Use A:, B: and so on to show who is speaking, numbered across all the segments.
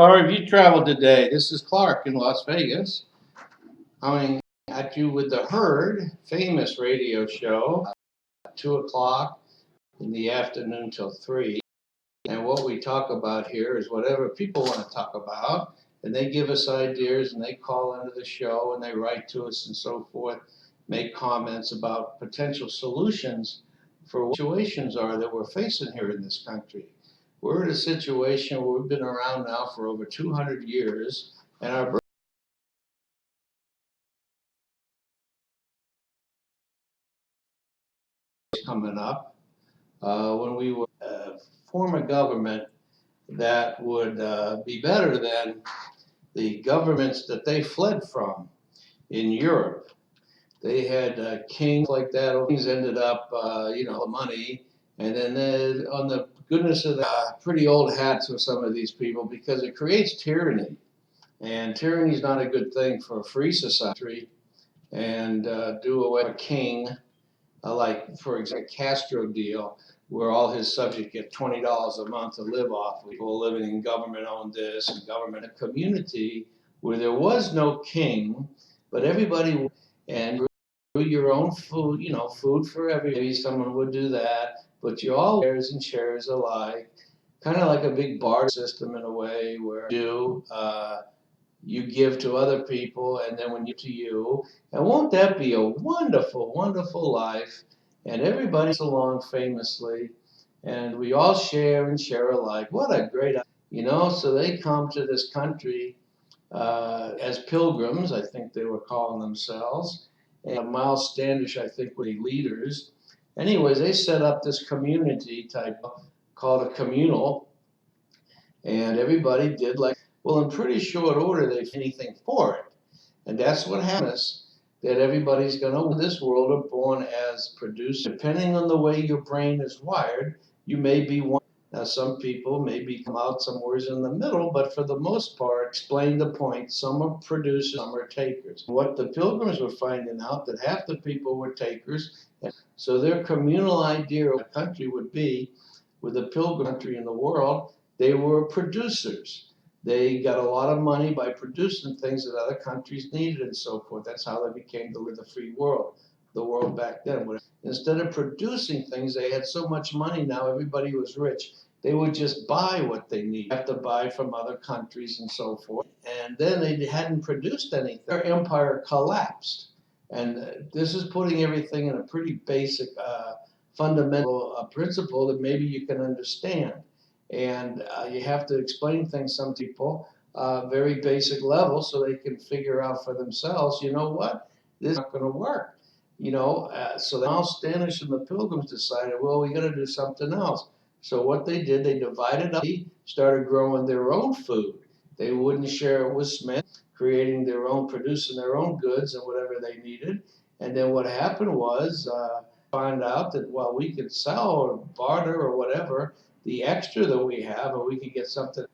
A: far have you traveled today? This is Clark in Las Vegas, coming at you with the Herd, famous radio show, 2 o'clock in the afternoon till 3. And what we talk about here is whatever people want to talk about. And they give us ideas and they call into the show and they write to us and so forth, make comments about potential solutions for what situations are that we're facing here in this country. We're in a situation where we've been around now for over 200 years, and our birth is coming up when we would form a government that would be better than the governments that they fled from in Europe. They had kings like that. Kings ended up, money, and then on the goodness of the pretty old hats of some of these people because it creates tyranny. And tyranny is not a good thing for a free society. And do away with a king, like, for example, Castro deal, where all his subjects get $20 a month to live off. People living in government-owned this and government, a community where there was no king, but everybody and grew your own food, food for everybody. Maybe someone would do that, but you all shares alike, kind of like a big barter system in a way where you give to other people, and then when you to you, and won't that be a wonderful, wonderful life? And everybody gets along famously, and we all share and share alike. What a great, So they come to this country as pilgrims, I think they were calling themselves. And Miles Standish, I think, were the leaders. Anyways, they set up this community type called a communal, and everybody did like, well, in pretty short order, they did anything for it. And that's what happens, that everybody's going to, in this world, are born as producers. Depending on the way your brain is wired, you may be one. Now, some people maybe come out somewhere in the middle, but for the most part, explain the point. Some are producers, some are takers. What the pilgrims were finding out, that half the people were takers. So their communal idea of what a country would be, with a pilgrim country in the world, they were producers. They got a lot of money by producing things that other countries needed and so forth. That's how they became the free world, the world back then. Instead of producing things, they had so much money now, everybody was rich. They would just buy what they need, have to buy from other countries and so forth. And then they hadn't produced anything. Their empire collapsed. And this is putting everything in a pretty basic, fundamental principle that maybe you can understand. And you have to explain things some people very basic level so they can figure out for themselves, you know what, this is not going to work. So now Standish and the Pilgrims decided, well, we got to do something else. So what they did, they divided up, started growing their own food. They wouldn't share it with Smith, creating their own, producing their own goods and whatever they needed. And then what happened was, find out that, well, we could sell or barter or whatever the extra that we have, and we could get something,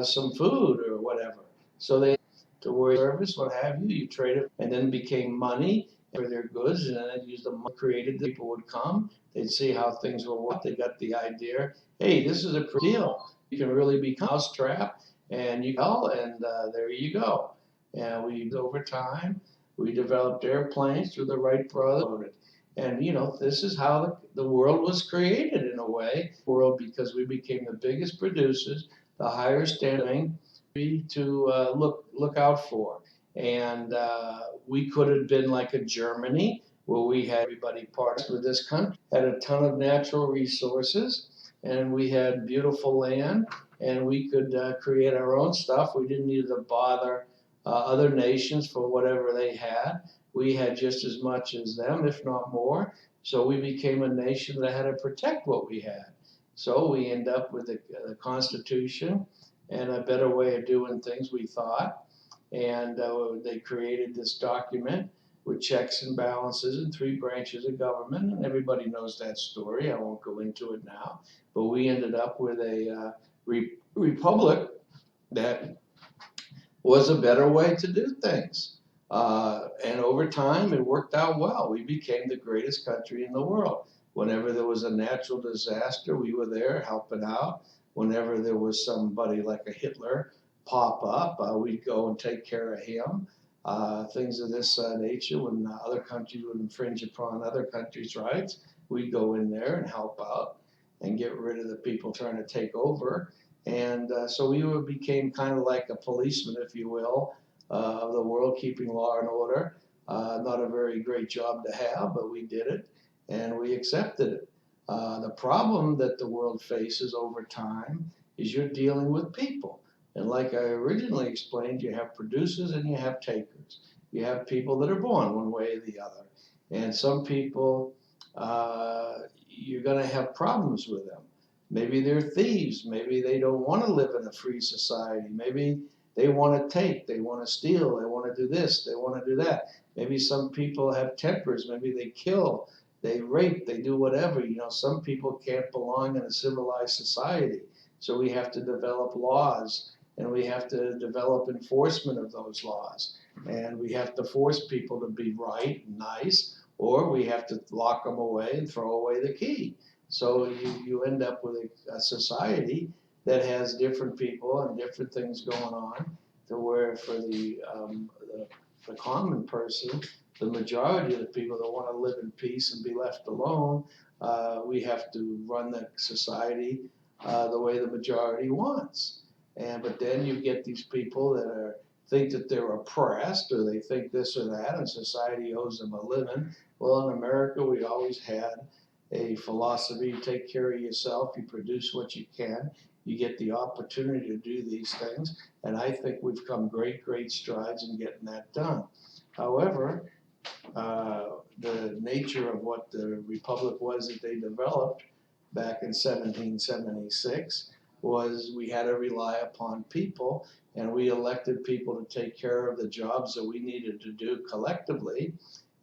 A: some food or whatever. So they, to worry service, what have you, you trade it, and then became money for their goods, and then they used the money created. People would come, they'd see how things were working. They got the idea, hey, this is a deal. You can really become a mousetrap, and you go, and there you go. And over time, we developed airplanes through the Wright brothers. And this is how the world was created in a way, world, because we became the biggest producers, the higher standing to look out for. And we could have been like a Germany, where we had everybody part with this country, had a ton of natural resources, and we had beautiful land, and we could create our own stuff. We didn't need to bother other nations for whatever they had. We had just as much as them, if not more. So we became a nation that had to protect what we had. So we end up with the Constitution and a better way of doing things, we thought. And they created this document with checks and balances and 3 branches of government. And everybody knows that story. I won't go into it now. But we ended up with a republic that was a better way to do things. And over time, it worked out well. We became the greatest country in the world. Whenever there was a natural disaster, we were there helping out. Whenever there was somebody like a Hitler pop up, we'd go and take care of him. Things of this nature, when other countries would infringe upon other countries' rights, we'd go in there and help out and get rid of the people trying to take over. And so we became kind of like a policeman, if you will, of the world, keeping law and order. Not a very great job to have, but we did it and we accepted it. The problem that the world faces over time is you're dealing with people. And like I originally explained, you have producers and you have takers. You have people that are born one way or the other. And some people, you're going to have problems with them. Maybe they're thieves. Maybe they don't want to live in a free society. Maybe they want to take, they want to steal, they want to do this, they want to do that. Maybe some people have tempers. Maybe they kill, they rape, they do whatever. Some people can't belong in a civilized society. So we have to develop laws and we have to develop enforcement of those laws. And we have to force people to be right and nice, or we have to lock them away and throw away the key. So you end up with a society that has different people and different things going on, to where for the common person, the majority of the people that want to live in peace and be left alone, we have to run the society the way the majority wants. But then you get these people that think that they're oppressed, or they think this or that, and society owes them a living. Well, in America, we always had a philosophy: you take care of yourself, you produce what you can, you get the opportunity to do these things. And I think we've come great strides in getting that done. However, the nature of what the republic was that they developed back in 1776 was we had to rely upon people, and we elected people to take care of the jobs that we needed to do collectively.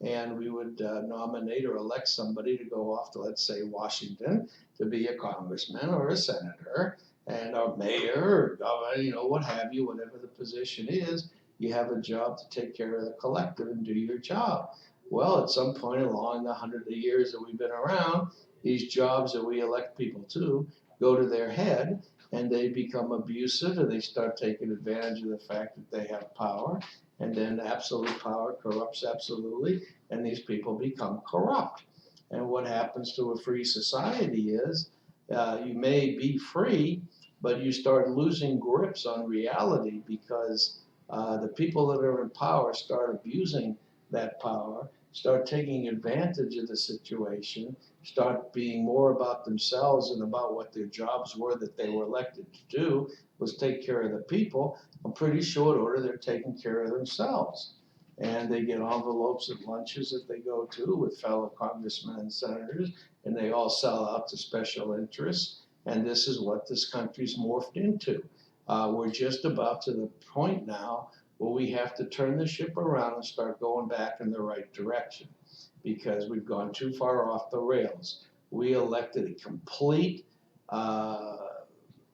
A: And we would nominate or elect somebody to go off to, let's say, Washington, to be a congressman or a senator and a mayor or governor, what have you, whatever the position is. You have a job to take care of the collective and do your job. Well, at some point along the hundred of years that we've been around, these jobs that we elect people to go to their head, and they become abusive, and they start taking advantage of the fact that they have power. And then absolute power corrupts absolutely, and these people become corrupt. And what happens to a free society is you may be free, but you start losing grips on reality, because the people that are in power start abusing that power, start taking advantage of the situation, start being more about themselves and about what their jobs were that they were elected to do, was take care of the people. In pretty short order, they're taking care of themselves. And they get envelopes at lunches that they go to with fellow congressmen and senators, and they all sell out to special interests. And this is what this country's morphed into. We're just about to the point now where we have to turn the ship around and start going back in the right direction, because we've gone too far off the rails. We elected a complete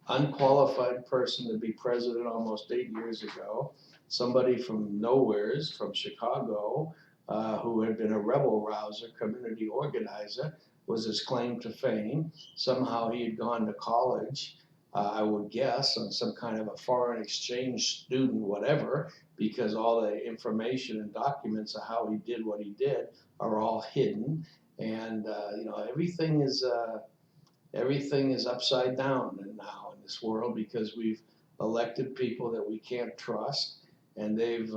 A: unqualified person to be president almost 8 years ago, somebody from nowheres, from Chicago, who had been a rebel rouser, community organizer, was his claim to fame. Somehow he had gone to college, I would guess, on some kind of a foreign exchange student, whatever, because all the information and documents of how he did what he did are all hidden. And, everything is upside down now in this world, because we've elected people that we can't trust, and they've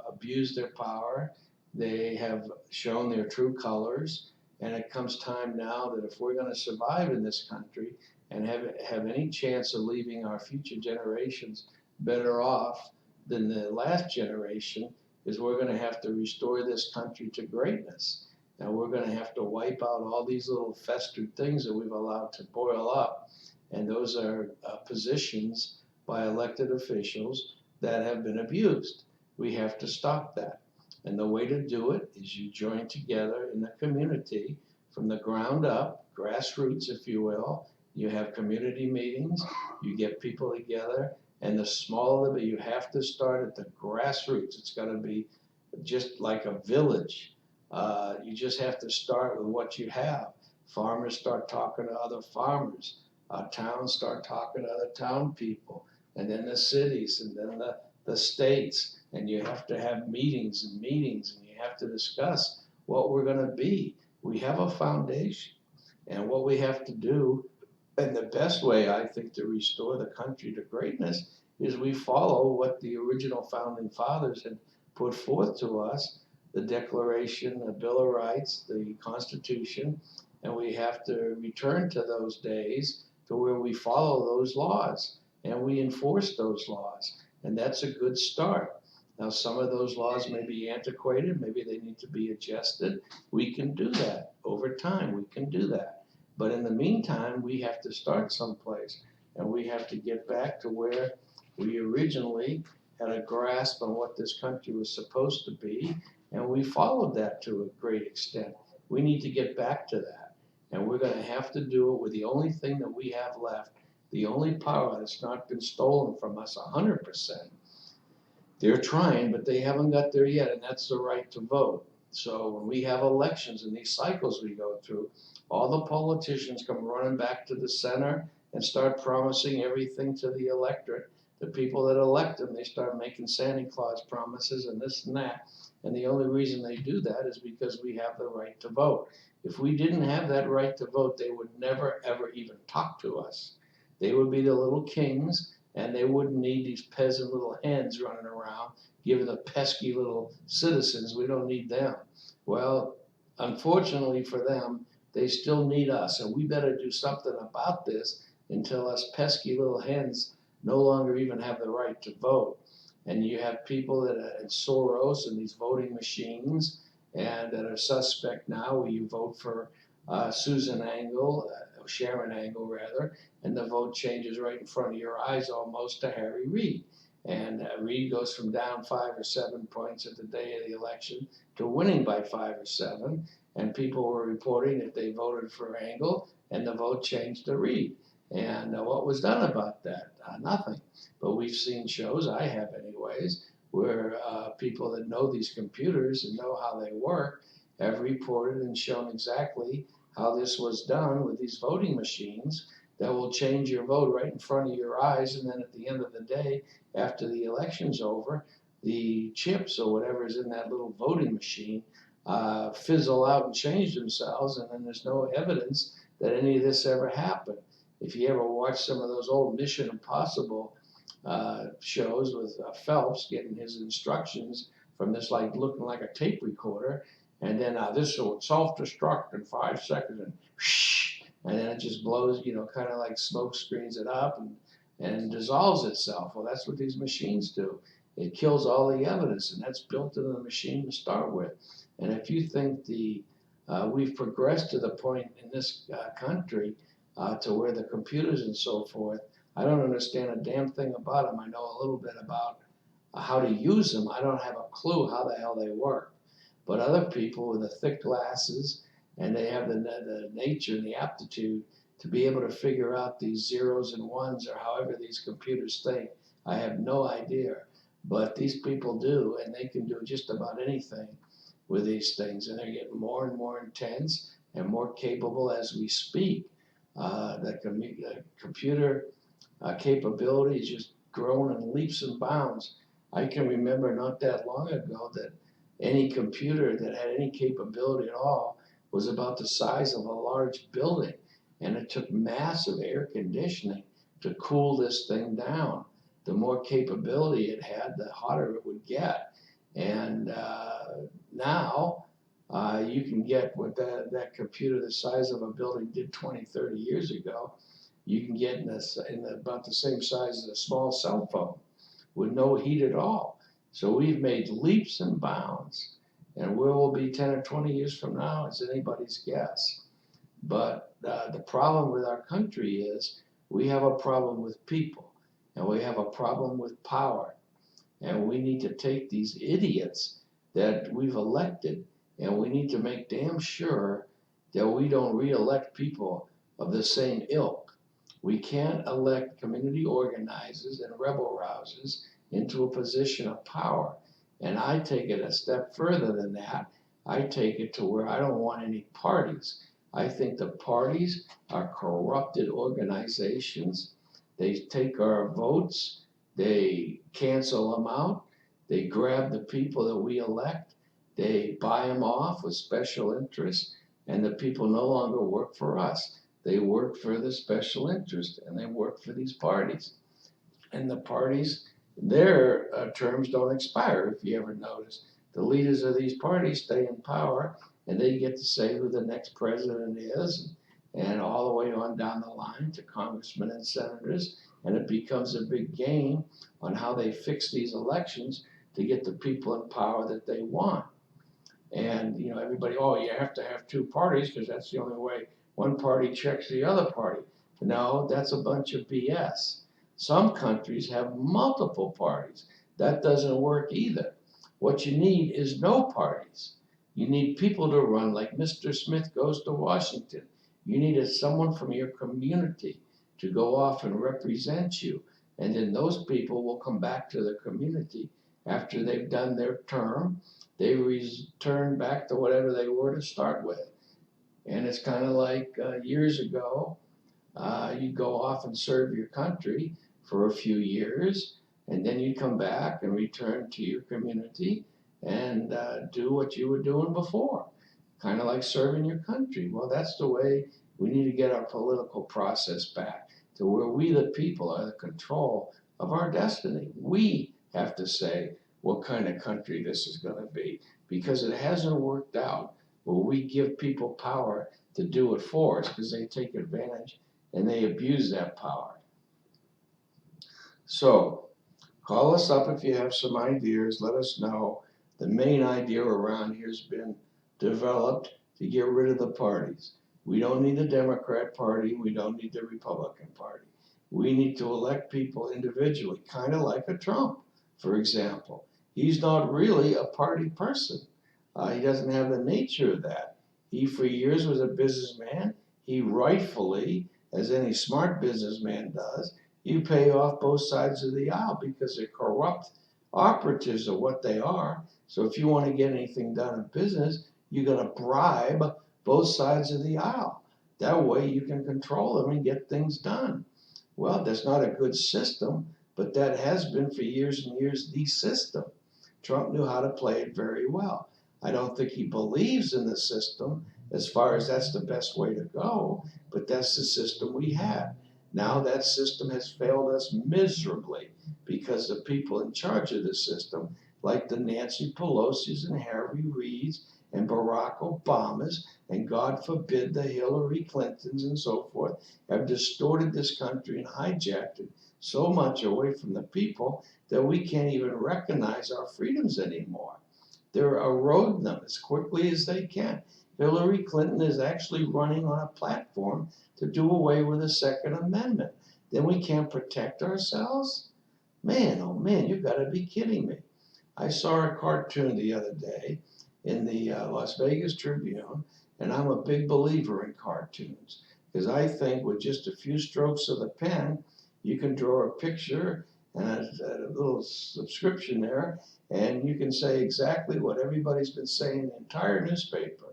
A: abused their power. They have shown their true colors, and it comes time now that if we're going to survive in this country and have any chance of leaving our future generations better off than the last generation, is we're going to have to restore this country to greatness. Now we're going to have to wipe out all these little festered things that we've allowed to boil up. And those are positions by elected officials that have been abused. We have to stop that. And the way to do it is you join together in the community from the ground up, grassroots, if you will. You have community meetings, you get people together, and the smaller, but you have to start at the grassroots. It's got to be just like a village. You just have to start with what you have. Farmers start talking to other farmers. Towns start talking to other town people. and then the cities, and then the states, and you have to have meetings and meetings, and you have to discuss what we're gonna be. We have a foundation, and what we have to do, and the best way, I think, to restore the country to greatness is we follow what the original founding fathers had put forth to us, the Declaration, the Bill of Rights, the Constitution, and we have to return to those days to where we follow those laws and we enforce those laws. And that's a good start. Now, some of those laws may be antiquated, maybe they need to be adjusted. We can do that over time, we can do that. But in the meantime, we have to start someplace, and we have to get back to where we originally had a grasp on what this country was supposed to be, and we followed that to a great extent. We need to get back to that, and we're gonna have to do it with the only thing that we have left, the only power that's not been stolen from us 100%. They're trying, but they haven't got there yet, and that's the right to vote. So when we have elections and these cycles we go through, all the politicians come running back to the center and start promising everything to the electorate. The people that elect them, they start making Santa Claus promises and this and that. And the only reason they do that is because we have the right to vote. If we didn't have that right to vote, they would never, ever even talk to us. They would be the little kings, and they wouldn't need these peasant little hens running around giving the pesky little citizens. We don't need them. Well, unfortunately for them, they still need us, and we better do something about this until us pesky little hens no longer even have the right to vote. And you have people that are in Soros and these voting machines, and that are suspect now, where you vote for Susan Angle, Sharon Angle rather, and the vote changes right in front of your eyes almost to Harry Reid. And Reid goes from down 5 or 7 points at the day of the election to winning by 5 or 7. And people were reporting that they voted for Angle and the vote changed to Reid. And what was done about that? Nothing. But we've seen shows, I have anyways, where people that know these computers and know how they work have reported and shown exactly how this was done with these voting machines that will change your vote right in front of your eyes. And then at the end of the day, after the election's over, the chips or whatever is in that little voting machine fizzle out and change themselves, and then there's no evidence that any of this ever happened. If you ever watch some of those old Mission Impossible shows with Phelps getting his instructions from this, like looking like a tape recorder, and then this will self-destruct in 5 seconds, and whoosh, and then it just blows, kind of like smoke screens it up and dissolves itself. Well, that's what these machines do. It kills all the evidence, and that's built into the machine to start with. And if you think we've progressed to the point in this country to where the computers and so forth, I don't understand a damn thing about them. I know a little bit about how to use them. I don't have a clue how the hell they work. But other people with the thick glasses, and they have the nature and the aptitude to be able to figure out these zeros and ones or however these computers think. I have no idea. But these people do, and they can do just about anything with these things. And they're getting more and more intense and more capable as we speak. The computer capability is just growing in leaps and bounds. I can remember not that long ago that any computer that had any capability at all was about the size of a large building. And it took massive air conditioning to cool this thing down. The more capability it had, the hotter it would get. And now you can get what that computer the size of a building did 20, 30 years ago. You can get in about the same size as a small cell phone with no heat at all. So we've made leaps and bounds. And where we'll be 10 or 20 years from now is anybody's guess. But the problem with our country is we have a problem with people, and we have a problem with power. And we need to take these idiots that we've elected, and we need to make damn sure that we don't re-elect people of the same ilk. We can't elect community organizers and rebel rousers into a position of power. And I take it a step further than that. I take it to where I don't want any parties. I think the parties are corrupted organizations. They take our votes They cancel them out. They grab the people that we elect. They buy them off with special interests, and the people no longer work for us. They work for the special interest, and they work for these parties. And the parties, their terms don't expire, if you ever notice. The leaders of these parties stay in power, and they get to say who the next president is, and all the way on down the line to congressmen and senators. And it becomes a big game on how they fix these elections to get the people in power that they want. And everybody, oh, you have to have two parties because that's the only way one party checks the other party. No, that's a bunch of BS. Some countries have multiple parties. That doesn't work either. What you need is no parties. You need people to run, like Mr. Smith goes to Washington. You need someone from your community to go off and represent you. And then those people will come back to the community after they've done their term. They return back to whatever they were to start with. And it's kind of like years ago, you go off and serve your country for a few years, and then you come back and return to your community and do what you were doing before, kind of like serving your country. Well, that's the way we need to get our political process back to where we, the people, are the control of our destiny. We have to say what kind of country this is going to be, because it hasn't worked out where we give people power to do it for us, because they take advantage and they abuse that power. So call us up if you have some ideas. Let us know. The main idea around here has been developed to get rid of the parties. We don't need the Democrat Party. We don't need the Republican Party. We need to elect people individually, kind of like a Trump, for example. He's not really a party person. He doesn't have the nature of that. He, for years, was a businessman. He rightfully, as any smart businessman does, you pay off both sides of the aisle because they're corrupt operatives of what they are. So if you want to get anything done in business, you're going to bribe both sides of the aisle. That way you can control them and get things done. Well, that's not a good system, but that has been for years and years the system. Trump knew how to play it very well. I don't think he believes in the system as far as that's the best way to go, but that's the system we have. Now that system has failed us miserably because the people in charge of the system, like the Nancy Pelosi's and Harry Reid's and Barack Obama's, and God forbid the Hillary Clintons and so forth, have distorted this country and hijacked it so much away from the people that we can't even recognize our freedoms anymore. They're eroding them as quickly as they can. Hillary Clinton is actually running on a platform to do away with the Second Amendment. Then we can't protect ourselves? Man, oh man, you've got to be kidding me. I saw a cartoon the other day in the Las Vegas Tribune, and I'm a big believer in cartoons because I think with just a few strokes of the pen, you can draw a picture and a little subscription there, and you can say exactly what everybody's been saying in the entire newspaper,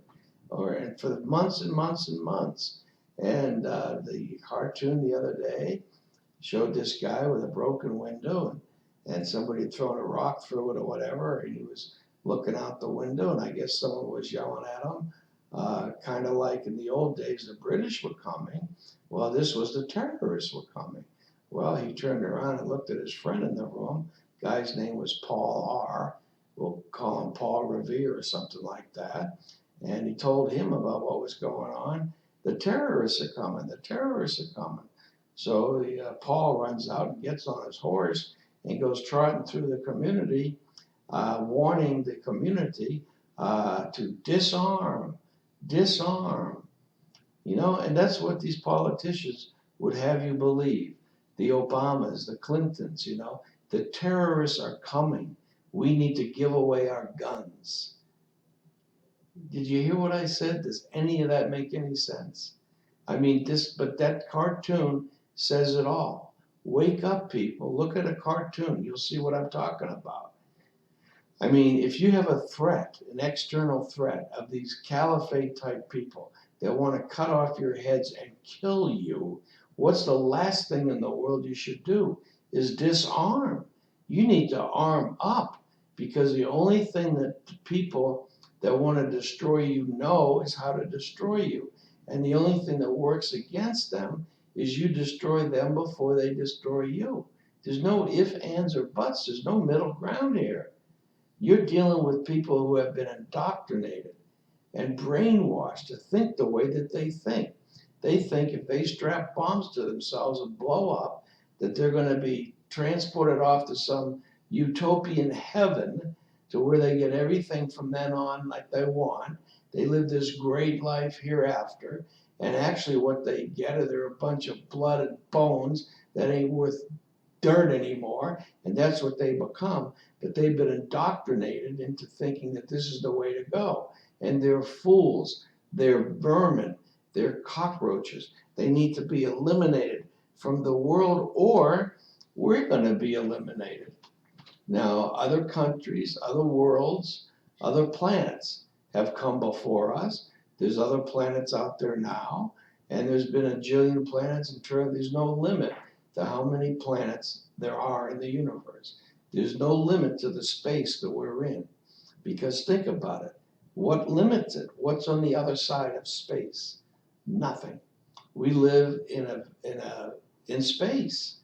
A: and for months and months and months. And the cartoon the other day showed this guy with a broken window, and somebody had thrown a rock through it or whatever, and he was looking out the window, and I guess someone was yelling at him, kind of like in the old days the British were coming. Well, this was the terrorists were coming. Well, he turned around and looked at his friend in the room. Guy's name was Paul R. We'll call him Paul Revere or something like that. And he told him about what was going on. The terrorists are coming. The terrorists are coming. So Paul runs out and gets on his horse and goes trotting through the community, warning the community to disarm, disarm. And that's what these politicians would have you believe. The Obamas, the Clintons, the terrorists are coming. We need to give away our guns. Did you hear what I said? Does any of that make any sense? I mean, but that cartoon says it all. Wake up, people. Look at a cartoon. You'll see what I'm talking about. I mean, if you have a threat, an external threat of these caliphate type people that want to cut off your heads and kill you, what's the last thing in the world you should do? is disarm. You need to arm up, because the only thing that people that want to destroy you know is how to destroy you. And the only thing that works against them is you destroy them before they destroy you. There's no ifs, ands, or buts. There's no middle ground here. You're dealing with people who have been indoctrinated and brainwashed to think the way that they think. They think if they strap bombs to themselves and blow up, that they're going to be transported off to some utopian heaven to where they get everything from then on like they want. They live this great life hereafter. And actually, what they get are they're a bunch of blood and bones that ain't worth dirt anymore, and that's what they become. But they've been indoctrinated into thinking that this is the way to go. And they're fools, they're vermin, they're cockroaches. They need to be eliminated from the world, or we're going to be eliminated. Now, other countries, other worlds, other planets have come before us. There's other planets out there now, and there's been a jillion planets, and there's no limit to how many planets there are in the universe. There's no limit to the space that we're in. Because think about it. What limits it? What's on the other side of space? Nothing. We live in space,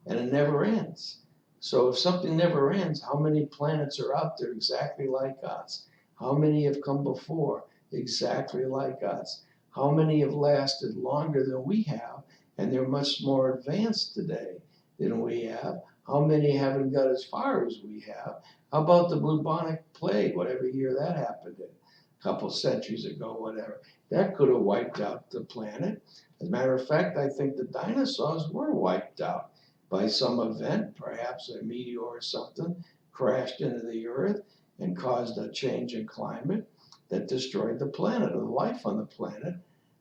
A: and it never ends. So if something never ends, how many planets are out there exactly like us? How many have come before exactly like us? How many have lasted longer than we have, and they're much more advanced today than we have? How many haven't got as far as we have? How about the bubonic plague, whatever year that happened in, a couple centuries ago, whatever? That could have wiped out the planet. As a matter of fact, I think the dinosaurs were wiped out by some event, perhaps a meteor or something, crashed into the earth and caused a change in climate that destroyed the planet, or the life on the planet,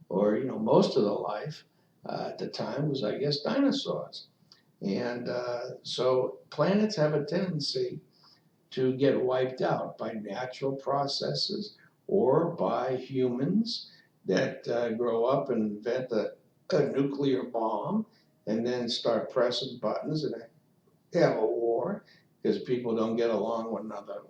A: or most of the life at the time was, I guess, dinosaurs. And so planets have a tendency to get wiped out by natural processes or by humans that grow up and invent a nuclear bomb and then start pressing buttons and have a war because people don't get along with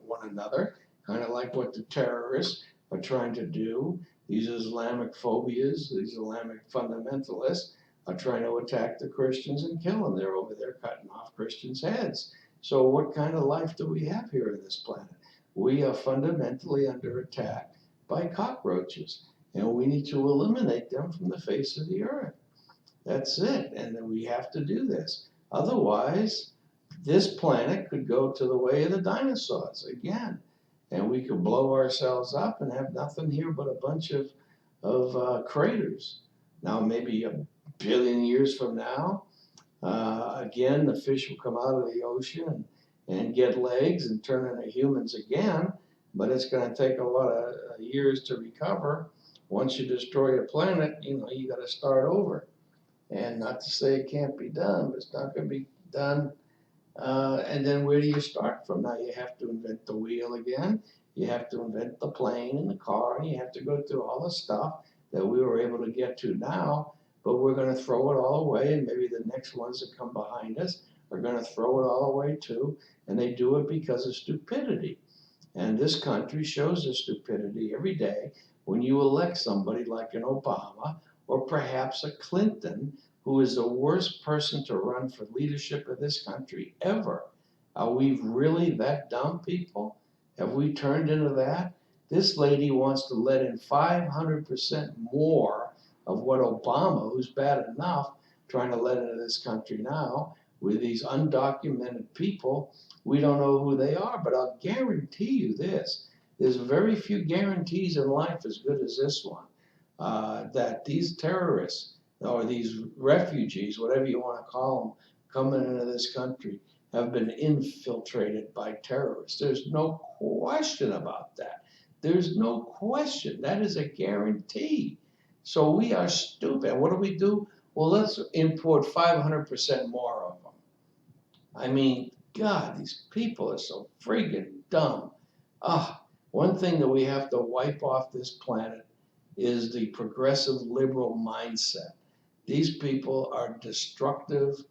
A: one another, kind of like what the terrorists are trying to do. These Islamic phobias, these Islamic fundamentalists are trying to attack the Christians and kill them. They're over there cutting off Christians' heads. So what kind of life do we have here on this planet? We are fundamentally under attack by cockroaches, and we need to eliminate them from the face of the earth. That's it, and then we have to do this. Otherwise, this planet could go to the way of the dinosaurs again, and we could blow ourselves up and have nothing here but a bunch of craters. Now, maybe a billion years from now, again, the fish will come out of the ocean and get legs and turn into humans again, but it's going to take a lot of years to recover. Once you destroy a planet, you got to start over. And not to say it can't be done, but it's not going to be done. And then where do you start from? Now you have to invent the wheel again. You have to invent the plane and the car, and you have to go through all the stuff that we were able to get to now. But we're going to throw it all away, and maybe the next ones that come behind us are going to throw it all away too. And they do it because of stupidity. And this country shows the stupidity every day when you elect somebody like an Obama or perhaps a Clinton, who is the worst person to run for leadership of this country ever. Are we really that dumb, people? Have we turned into that? This lady wants to let in 500% more of what Obama, who's bad enough, trying to let into this country now with these undocumented people. We don't know who they are, but I'll guarantee you this. There's very few guarantees in life as good as this one, that these terrorists or these refugees, whatever you want to call them, coming into this country have been infiltrated by terrorists. There's no question about that. There's no question. That is a guarantee. So we are stupid. What do? Well, let's import 500% more of them. I mean, God, these people are so friggin' dumb. One thing that we have to wipe off this planet is the progressive liberal mindset. These people are destructive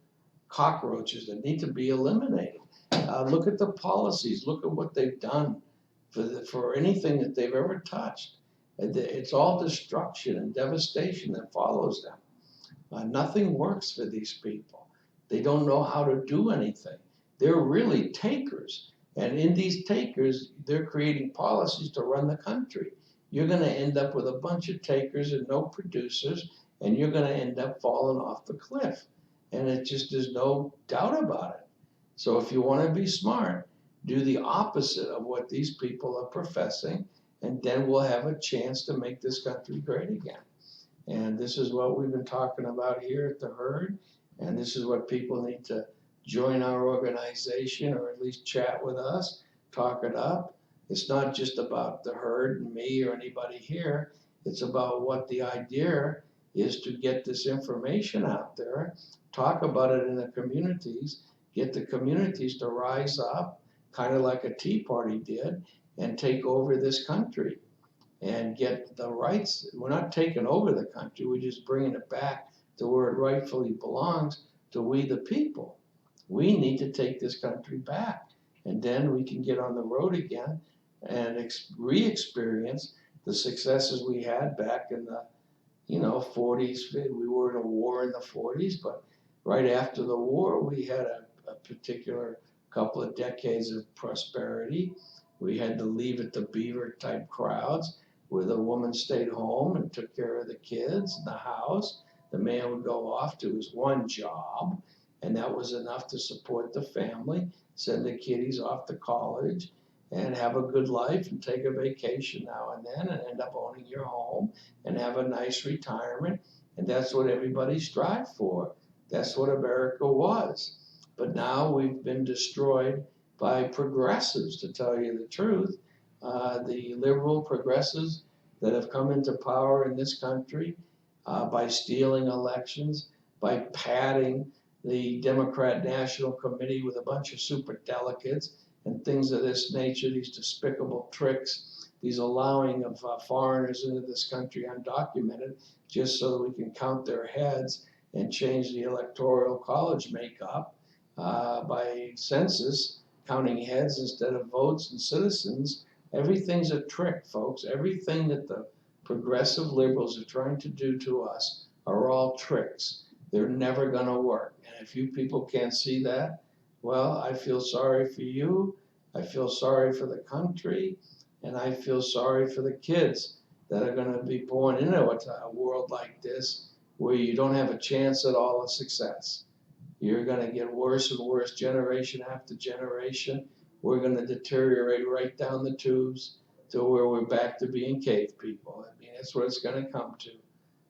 A: cockroaches that need to be eliminated. Look at the policies. Look at what they've done for anything that they've ever touched. It's all destruction and devastation that follows them. Nothing works for these people. They don't know how to do anything. They're really takers. And in these takers, they're creating policies to run the country. You're going to end up with a bunch of takers and no producers, and you're going to end up falling off the cliff. And it just, there's no doubt about it. So if you want to be smart, do the opposite of what these people are professing, and then we'll have a chance to make this country great again. And this is what we've been talking about here at the Herd. And this is what people need to join our organization, or at least chat with us, talk it up. It's not just about the Herd and me or anybody here. It's about what the idea is, to get this information out there, talk about it in the communities, get the communities to rise up, kind of like a Tea Party did, and take over this country and get the rights. We're not taking over the country, we're just bringing it back to where it rightfully belongs, to we the people. We need to take this country back, and then we can get on the road again and re-experience the successes we had back in the 40s. We were in a war in the 40s, but right after the war, we had a particular couple of decades of prosperity. We had the Leave It to Beaver type crowds, where the woman stayed home and took care of the kids and the house. The man would go off to his one job, and that was enough to support the family, send the kiddies off to college, and have a good life and take a vacation now and then and end up owning your home and have a nice retirement. And that's what everybody strived for. That's what America was. But now we've been destroyed by progressives, to tell you the truth. The liberal progressives that have come into power in this country by stealing elections, by padding the Democrat National Committee with a bunch of super delegates and things of this nature, these despicable tricks, these allowing of foreigners into this country undocumented, just so that we can count their heads and change the electoral college makeup by census, counting heads instead of votes and citizens. Everything's a trick, folks. Everything that the progressive liberals are trying to do to us are all tricks. They're never going to work. And if you people can't see that, well, I feel sorry for you. I feel sorry for the country. And I feel sorry for the kids that are going to be born into a world like this, where you don't have a chance at all of success. You're going to get worse and worse generation after generation. We're going to deteriorate right down the tubes to where we're back to being cave people. I mean, that's what it's going to come to,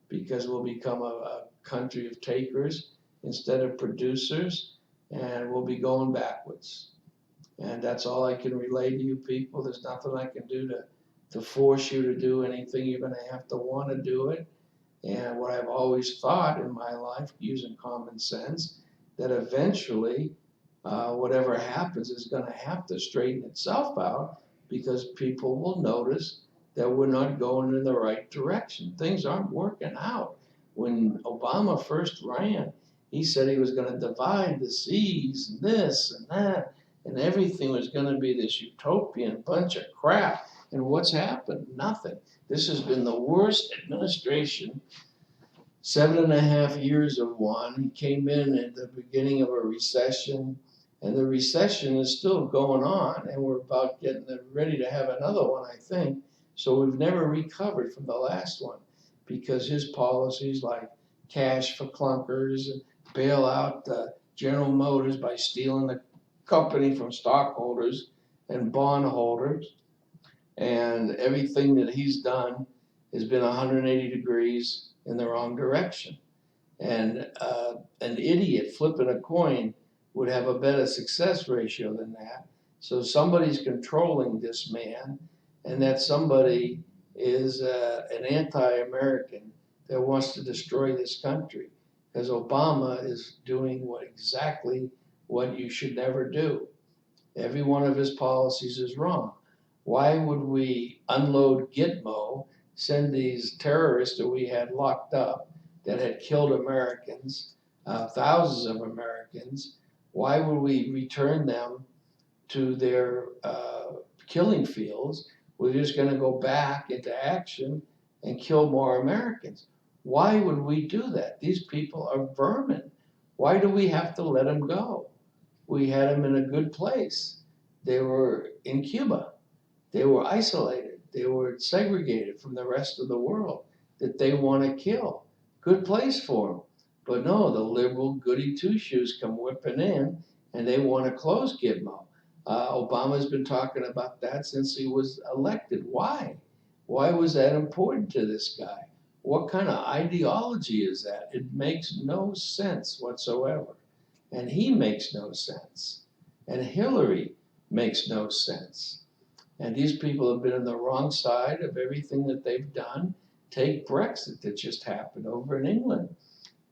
A: because we'll become a country of takers instead of producers, and we'll be going backwards. And that's all I can relay to you people. There's nothing I can do to force you to do anything. You're going to have to want to do it. And what I've always thought in my life, using common sense, that eventually whatever happens is going to have to straighten itself out, because people will notice that we're not going in the right direction. Things aren't working out. When Obama first ran, he said he was going to divide the seas and this and that, and everything was going to be this utopian bunch of crap. And what's happened? Nothing. This has been the worst administration. 7.5 years of one. He came in at the beginning of a recession, and the recession is still going on, and we're about getting ready to have another one, I think. So we've never recovered from the last one, because his policies like cash for clunkers and bail out General Motors by stealing the company from stockholders and bondholders, and everything that he's done has been 180 degrees in the wrong direction. And an idiot flipping a coin would have a better success ratio than that. So somebody's controlling this man, and that somebody is an anti-American that wants to destroy this country, because Obama is doing exactly what you should never do. Every one of his policies is wrong. Why would we unload Gitmo, send these terrorists that we had locked up that had killed Americans, thousands of Americans. Why would we return them to their killing fields? We're just going to go back into action and kill more Americans. Why would we do that? These people are vermin. Why do we have to let them go? We had them in a good place. They were in Cuba. They were isolated. They were segregated from the rest of the world that they want to kill. Good place for them. But no, the liberal goody two shoes come whipping in and they want to close Gitmo. Obama's been talking about that since he was elected. Why? Why was that important to this guy? What kind of ideology is that? It makes no sense whatsoever. And he makes no sense. And Hillary makes no sense. And these people have been on the wrong side of everything that they've done. Take Brexit that just happened over in England.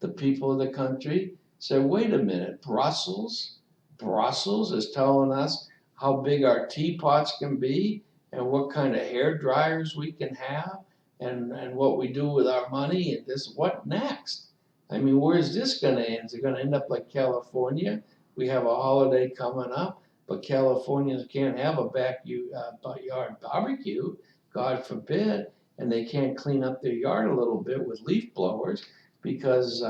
A: The people of the country said, wait a minute, Brussels is telling us how big our teapots can be and what kind of hair dryers we can have and what we do with our money and this, what next? I mean, where's this gonna end? Is it gonna end up like California? We have a holiday coming up, but Californians can't have a backyard barbecue, God forbid, and they can't clean up their yard a little bit with leaf blowers because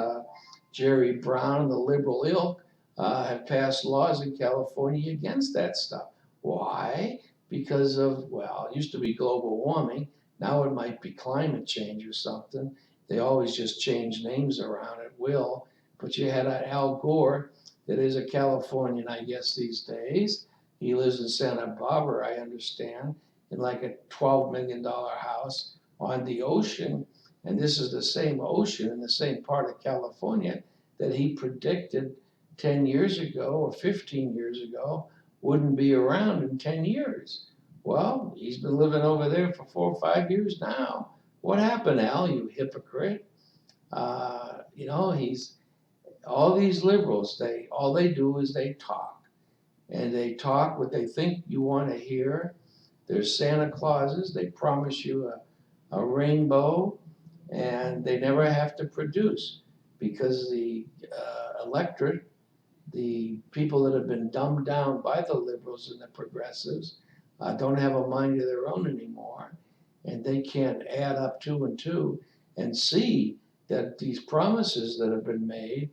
A: Jerry Brown and the liberal ilk have passed laws in California against that stuff. Why? Because of, well, it used to be global warming. Now it might be climate change or something. They always just change names around at will. But you had Al Gore that is a Californian, I guess, these days. He lives in Santa Barbara, I understand, in like a $12 million house on the ocean. And this is the same ocean in the same part of California that he predicted 10 years ago or 15 years ago wouldn't be around in 10 years. Well, he's been living over there for 4 or 5 years now. What happened, Al, you hypocrite? He's all these liberals, all they do is they talk. And they talk what they think you want to hear. There's Santa Clauses, they promise you a rainbow, and they never have to produce because the electorate, the people that have been dumbed down by the liberals and the progressives, don't have a mind of their own anymore, and they can't add up two and two and see that these promises that have been made,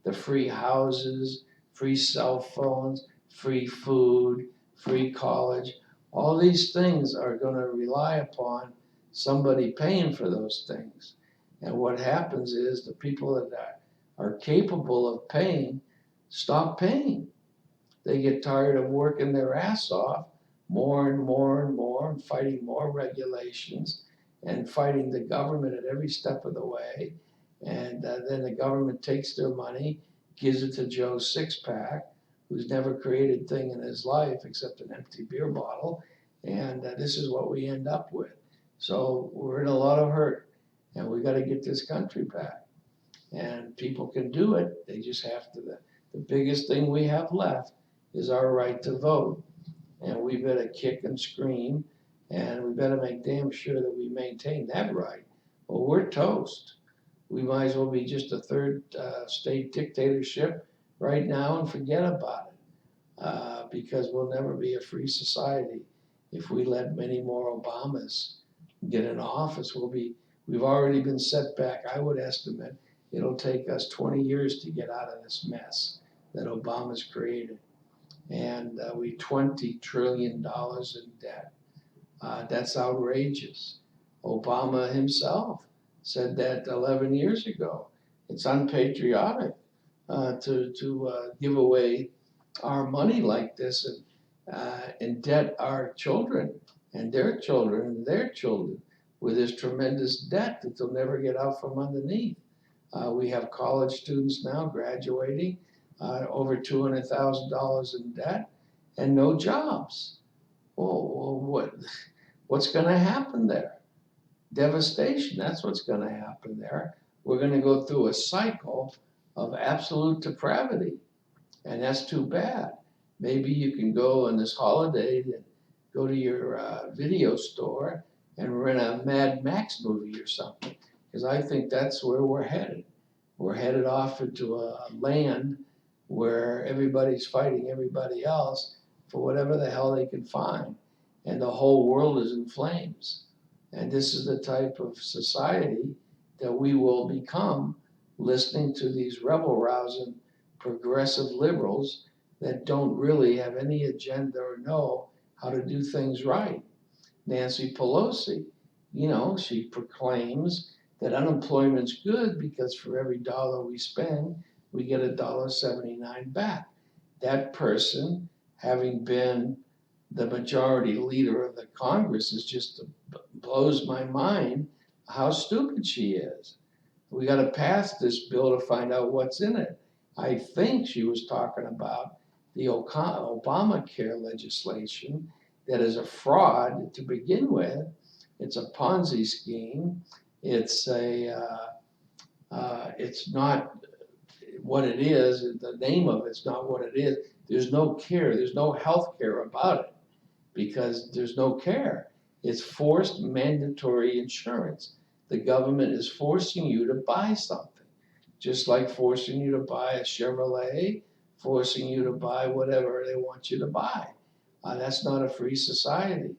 A: the free houses, free cell phones, free food, free college, all these things are going to rely upon somebody paying for those things. And what happens is the people that are capable of paying stop paying. They get tired of working their ass off more and more and more and fighting more regulations and fighting the government at every step of the way. And then the government takes their money, gives it to Joe Sixpack, who's never created a thing in his life except an empty beer bottle. And this is what we end up with. So we're in a lot of hurt, and we got to get this country back. And people can do it. They just have to. The biggest thing we have left is our right to vote. And we better kick and scream, and we better make damn sure that we maintain that right. Well, we're toast. We might as well be just a third state dictatorship right now and forget about it, because we'll never be a free society if we let many more Obamas get in office. We've already been set back. I would estimate it'll take us 20 years to get out of this mess that Obama's created. And we $20 trillion in debt. That's outrageous. Obama himself said that 11 years ago. It's unpatriotic to give away our money like this and debt our children and their children and their children with this tremendous debt that they'll never get out from underneath. We have college students now graduating over $200,000 in debt and no jobs. Well, what's going to happen there? Devastation. That's what's going to happen there. We're going to go through a cycle of absolute depravity, and that's too bad. Maybe you can go on this holiday and go to your video store and rent a Mad Max movie or something, because I think that's where we're headed. we're headed off into a land where everybody's fighting everybody else for whatever the hell they can find. And the whole world is in flames. And this is the type of society that we will become, listening to these rebel rousing progressive liberals that don't really have any agenda or know how to do things right. Nancy Pelosi, she proclaims that unemployment's good because for every dollar we spend, we get $1.79 back. That person, having been the majority leader of the Congress, is just blows my mind how stupid she is. We got to pass this bill to find out what's in it. I think she was talking about the Obamacare legislation that is a fraud to begin with. It's a Ponzi scheme. It's not what it is. The name of it's not what it is. There's no care. There's no health care about it because there's no care. It's forced mandatory insurance. The government is forcing you to buy something, just like forcing you to buy a Chevrolet, forcing you to buy whatever they want you to buy. That's not a free society.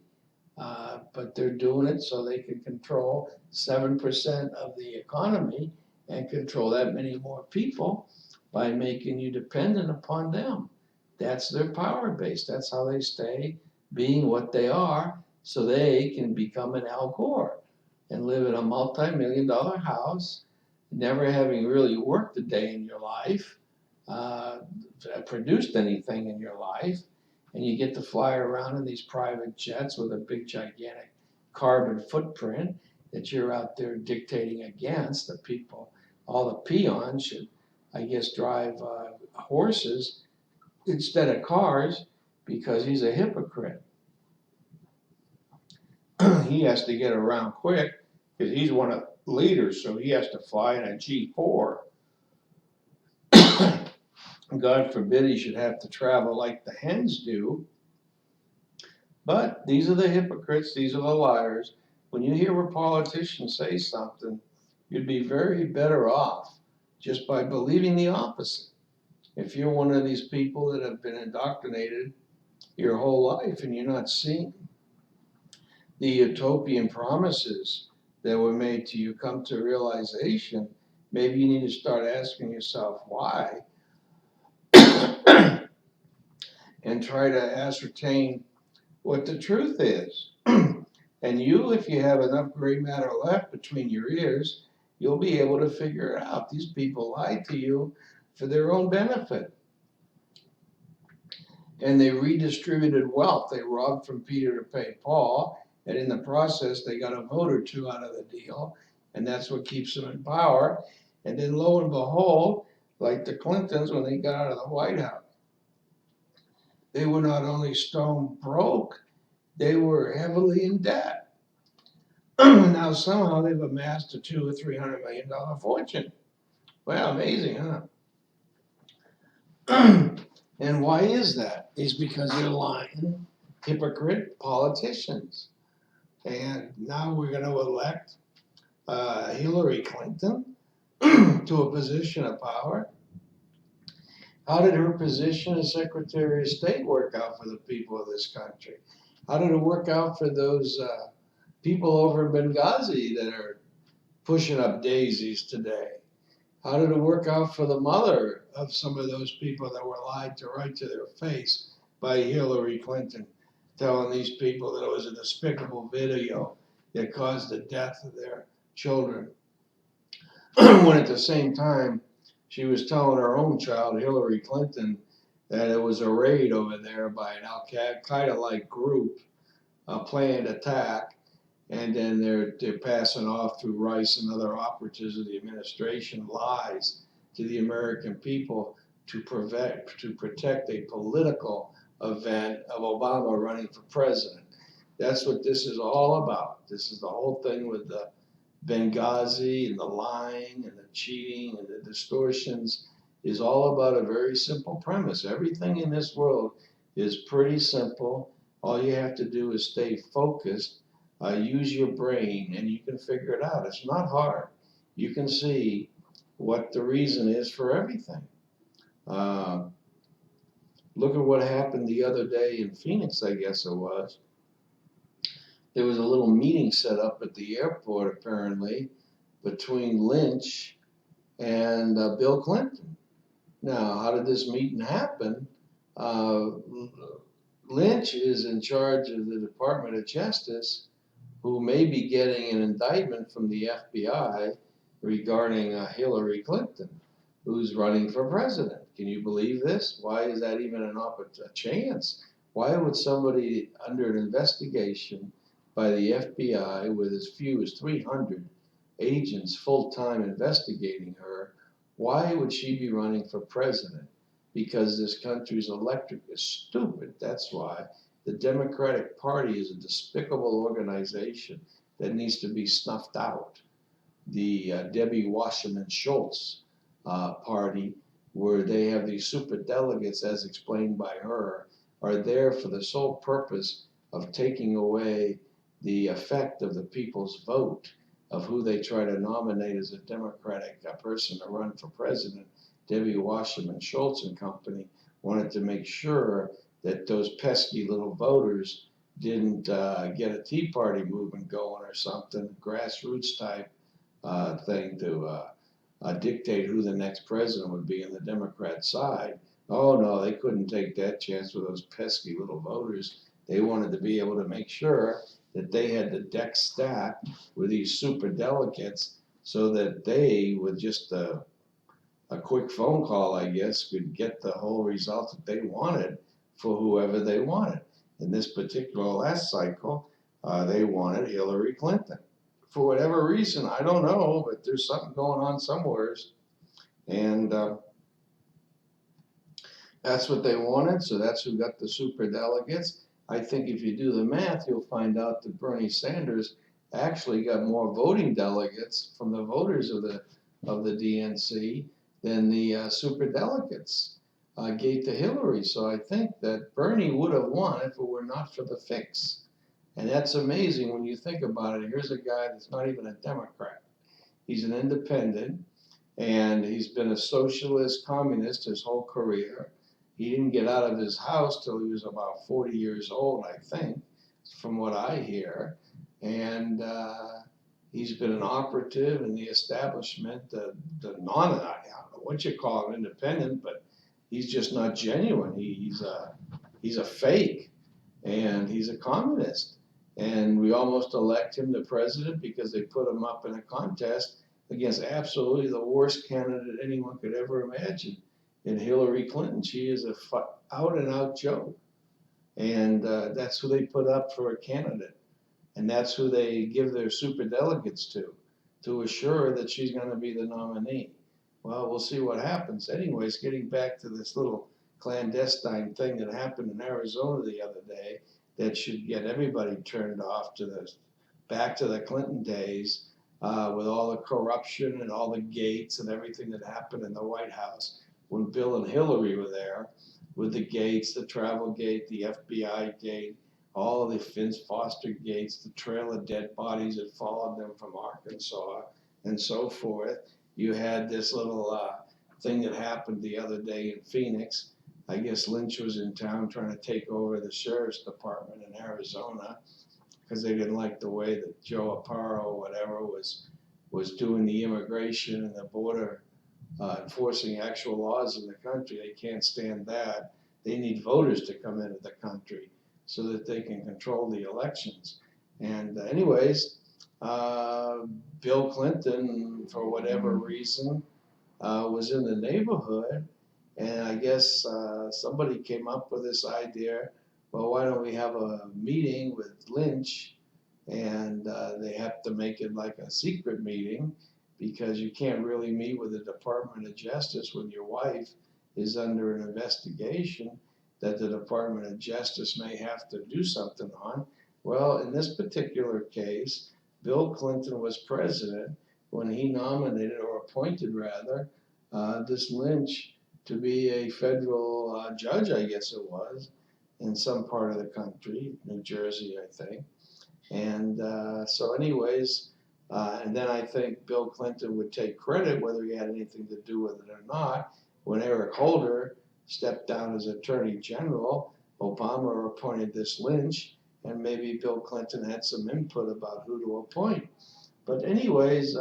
A: But they're doing it so they can control 7% of the economy and control that many more people by making you dependent upon them. That's their power base. That's how they stay being what they are, so they can become an Al Gore and live in a multi-million-dollar house, never having really worked a day in your life, uh, produced anything in your life, and you get to fly around in these private jets with a big gigantic carbon footprint that you're out there dictating against. The people, all the peons should, I guess, drive horses instead of cars because he's a hypocrite. He has to get around quick because he's one of the leaders, so he has to fly in a G4. God forbid he should have to travel like the hens do. But these are the hypocrites, these are the liars. When you hear a politician say something, you'd be very better off just by believing the opposite. If you're one of these people that have been indoctrinated your whole life and you're not seeing the utopian promises that were made to you come to realization, maybe you need to start asking yourself why and try to ascertain what the truth is. And you, if you have enough gray matter left between your ears, you'll be able to figure it out. These people lied to you for their own benefit. And they redistributed wealth. They robbed from Peter to pay Paul. And in the process, they got a vote or two out of the deal. And that's what keeps them in power. And then lo and behold, like the Clintons, when they got out of the White House, they were not only stone broke, they were heavily in debt. Now somehow they've amassed a $200 or $300 million fortune. Well, amazing, huh? And why is that? It's because they're lying, hypocrite politicians. And now we're going to elect Hillary Clinton to a position of power. How did her position as Secretary of State work out for the people of this country? How did it work out for those people over in Benghazi that are pushing up daisies today? How did it work out for the mother of some of those people that were lied to right to their face by Hillary Clinton, telling these people that it was a despicable video that caused the death of their children? When at the same time, she was telling her own child, Hillary Clinton, that it was a raid over there by an Al Qaeda-like group, a planned attack, and then they're passing off through Rice and other operatives of the administration lies to the American people to protect a political event of Obama running for president. That's what this is all about. This is the whole thing with the Benghazi and the lying and the cheating and the distortions is all about a very simple premise. Everything in this world is pretty simple. All you have to do is stay focused, use your brain, and you can figure it out. It's not hard. You can see what the reason is for everything. Uh, Look at what happened the other day in Phoenix, I guess it was. There was a little meeting set up at the airport, apparently, between Lynch and Bill Clinton. Now, how did this meeting happen? Uh, Lynch is in charge of the Department of Justice, who may be getting an indictment from the FBI regarding Hillary Clinton, who's running for president. Can you believe this? Why is that even a chance? Why would somebody under an investigation by the FBI with as few as 300 agents full-time investigating her, why would she be running for president? Because this country's electorate is stupid, that's why. The Democratic Party is a despicable organization that needs to be snuffed out. The Debbie Wasserman Schultz party, where they have these super delegates, as explained by her, are there for the sole purpose of taking away the effect of the people's vote of who they try to nominate as a Democratic person to run for president. Debbie Wasserman Schultz and company wanted to make sure that those pesky little voters didn't get a Tea Party movement going or something, grassroots type thing to dictate who the next president would be on the Democrat side. Oh no, they couldn't take that chance with those pesky little voters. They wanted to be able to make sure that they had the deck stacked with these super delegates so that they, with just a quick phone call, I guess, could get the whole result that they wanted for whoever they wanted. In this particular last cycle, they wanted Hillary Clinton. For whatever reason, I don't know, but there's something going on somewheres. And that's what they wanted, so that's who got the super delegates. I think if you do the math, you'll find out that Bernie Sanders actually got more voting delegates from the voters of the DNC than the super delegates gave to Hillary. So I think that Bernie would have won if it were not for the fix. And that's amazing when you think about it. Here's a guy that's not even a Democrat. He's an independent, and he's been a socialist communist his whole career. He didn't get out of his house till he was about 40 years old, I think, from what I hear. And he's been an operative in the establishment, the non, I don't know what you call him, independent, but he's just not genuine. He's a fake, and he's a communist. And we almost elect him the president because they put him up in a contest against absolutely the worst candidate anyone could ever imagine in Hillary Clinton. She is a out and out joke. And that's who they put up for a candidate. And that's who they give their super delegates to assure that she's going to be the nominee. Well, we'll see what happens. Anyways, getting back to this little clandestine thing that happened in Arizona the other day that should get everybody turned off to the back to the Clinton days with all the corruption and all the gates and everything that happened in the White House when Bill and Hillary were there with the gates, the travel gate, the FBI gate, all of the Vince Foster gates, the trail of dead bodies that followed them from Arkansas and so forth. You had this little thing that happened the other day in Phoenix. I guess Lynch was in town trying to take over the sheriff's department in Arizona because they didn't like the way that Joe Aparo or whatever was doing the immigration and the border, enforcing actual laws in the country. They can't stand that. They need voters to come into the country so that they can control the elections. And anyways, Bill Clinton, for whatever reason, was in the neighborhood, and I guess somebody came up with this idea, well, why don't we have a meeting with Lynch, and they have to make it like a secret meeting because you can't really meet with the Department of Justice when your wife is under an investigation that the Department of Justice may have to do something on. Well, in this particular case, Bill Clinton was president when he nominated, or appointed rather, this Lynch to be a federal judge, I guess it was, in some part of the country, New Jersey, I think. And so anyways, And then I think Bill Clinton would take credit, whether he had anything to do with it or not. When Eric Holder stepped down as Attorney General, Obama appointed this Lynch, and maybe Bill Clinton had some input about who to appoint. But anyways,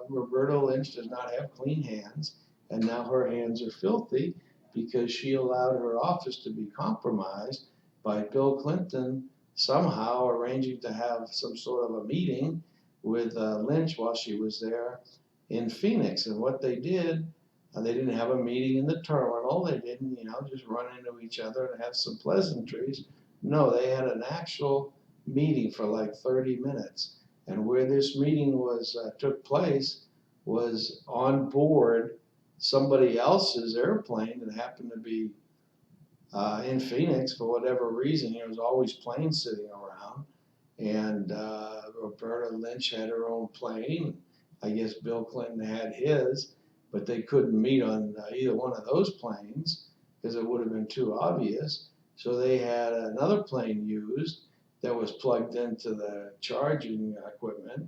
A: Roberta Lynch does not have clean hands, and now her hands are filthy because she allowed her office to be compromised by Bill Clinton somehow arranging to have some sort of a meeting with Lynch while she was there in Phoenix. And what they did, they didn't have a meeting in the terminal. They didn't, just run into each other and have some pleasantries. No, they had an actual meeting for like 30 minutes. And where this meeting took place was on board somebody else's airplane that happened to be in Phoenix for whatever reason. There was always planes sitting around, and Roberta Lynch had her own plane. I guess Bill Clinton had his, but they couldn't meet on either one of those planes because it would have been too obvious. So they had another plane used that was plugged into the charging equipment,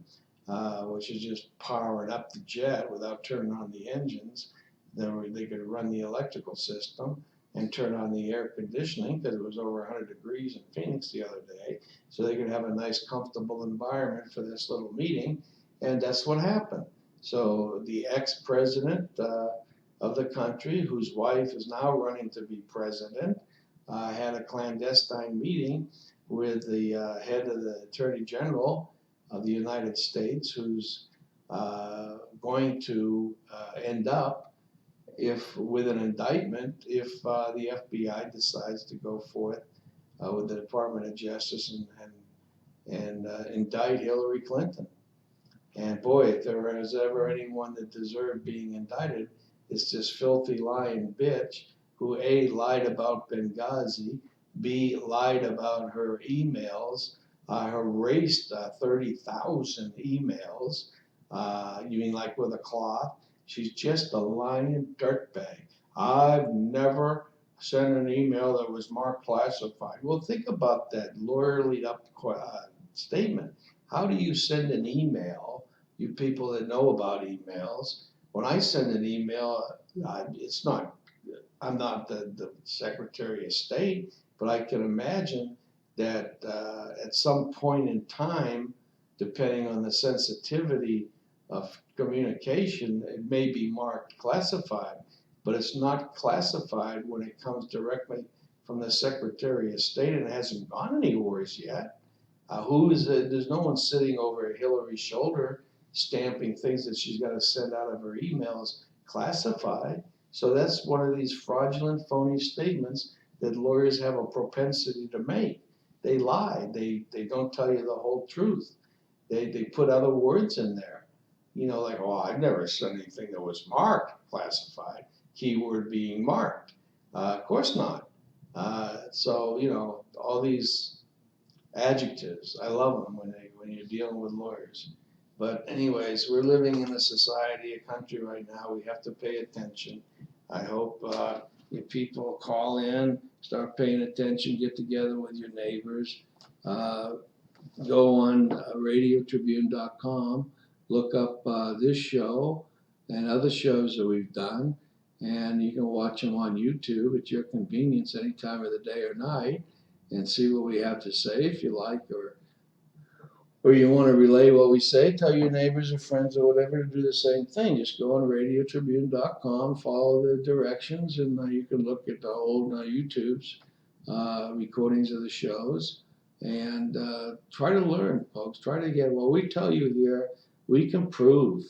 A: which is just powering up the jet without turning on the engines. They could run the electrical system and turn on the air conditioning because it was over 100 degrees in Phoenix the other day, so they could have a nice, comfortable environment for this little meeting, and that's what happened. So the ex-president of the country, whose wife is now running to be president, had a clandestine meeting with the head of the Attorney General of the United States, who's going to end up with an indictment if the FBI decides to go forth with the Department of Justice and indict Hillary Clinton. And boy, if there was ever anyone that deserved being indicted, it's this filthy lying bitch who A, lied about Benghazi, B, lied about her emails, erased 30,000 emails. You mean like with a cloth? She's just a lying dirtbag. I've never sent an email that was marked classified. Well, think about that lawyerly up statement. How do you send an email, you people that know about emails? When I send an email, it's not, I'm not the Secretary of State, but I can imagine that at some point in time, depending on the sensitivity of communication, it may be marked classified, but it's not classified when it comes directly from the Secretary of State, and it hasn't gone anywhere yet. There's no one sitting over Hillary's shoulder stamping things that she's got to send out of her emails classified. So that's one of these fraudulent, phony statements that lawyers have a propensity to make. They lie. They don't tell you the whole truth. They put other words in there. Like, oh, I've never said anything that was marked classified, keyword being marked. Of course not. So, all these adjectives, I love them when you're dealing with lawyers. But anyways, we're living in a society, a country right now, we have to pay attention. I hope if people call in, start paying attention, get together with your neighbors. Go on radiotribune.com, look up this show and other shows that we've done, and you can watch them on YouTube at your convenience any time of the day or night and see what we have to say if you like, or you want to relay what we say, tell your neighbors or friends or whatever to do the same thing. Just go on radiotribune.com, follow the directions, and you can look at the old YouTube's recordings of the shows and try to learn, folks. Try to get what we tell you here, we can prove.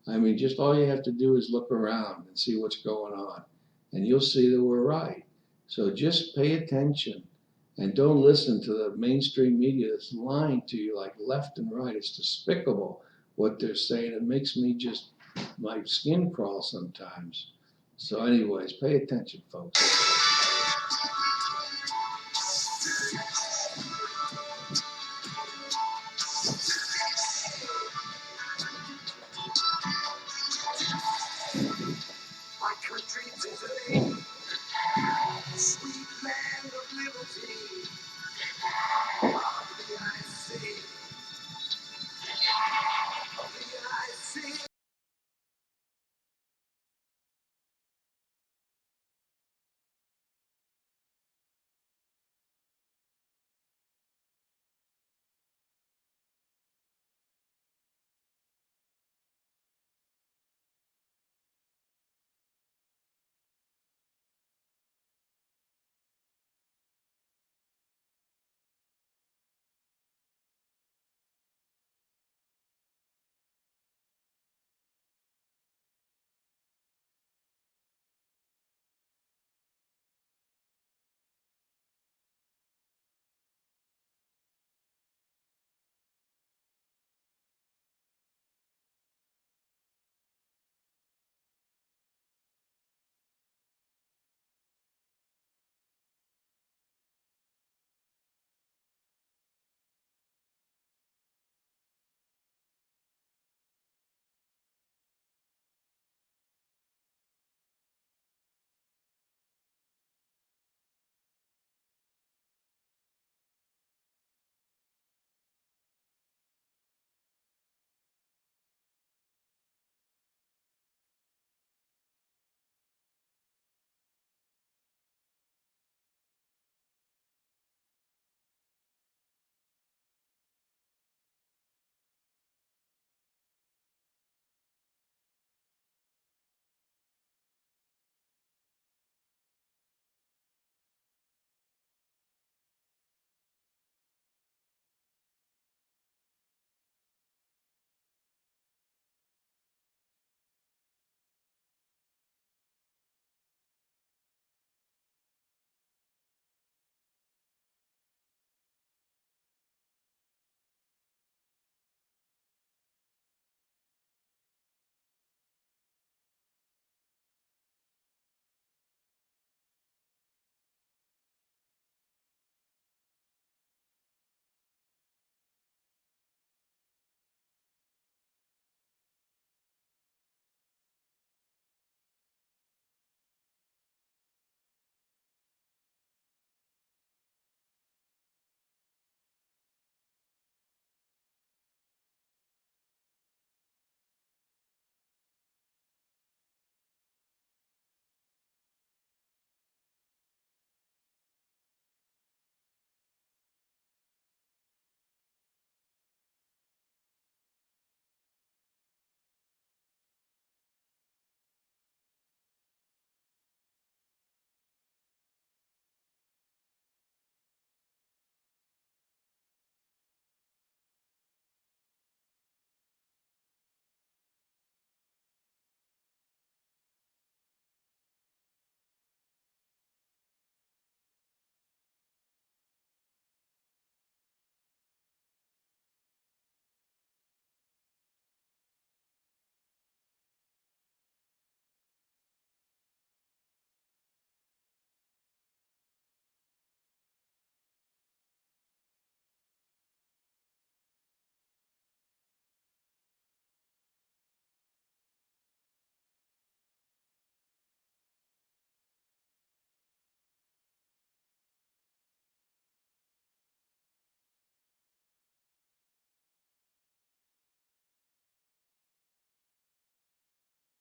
A: I mean, just all you have to do is look around and see what's going on, and you'll see that we're right. So just pay attention. And don't listen to the mainstream media that's lying to you like left and right. It's despicable what they're saying. It makes me my skin crawl sometimes. So anyways, pay attention, folks. My country today, sweet land of liberty. Proudly I say,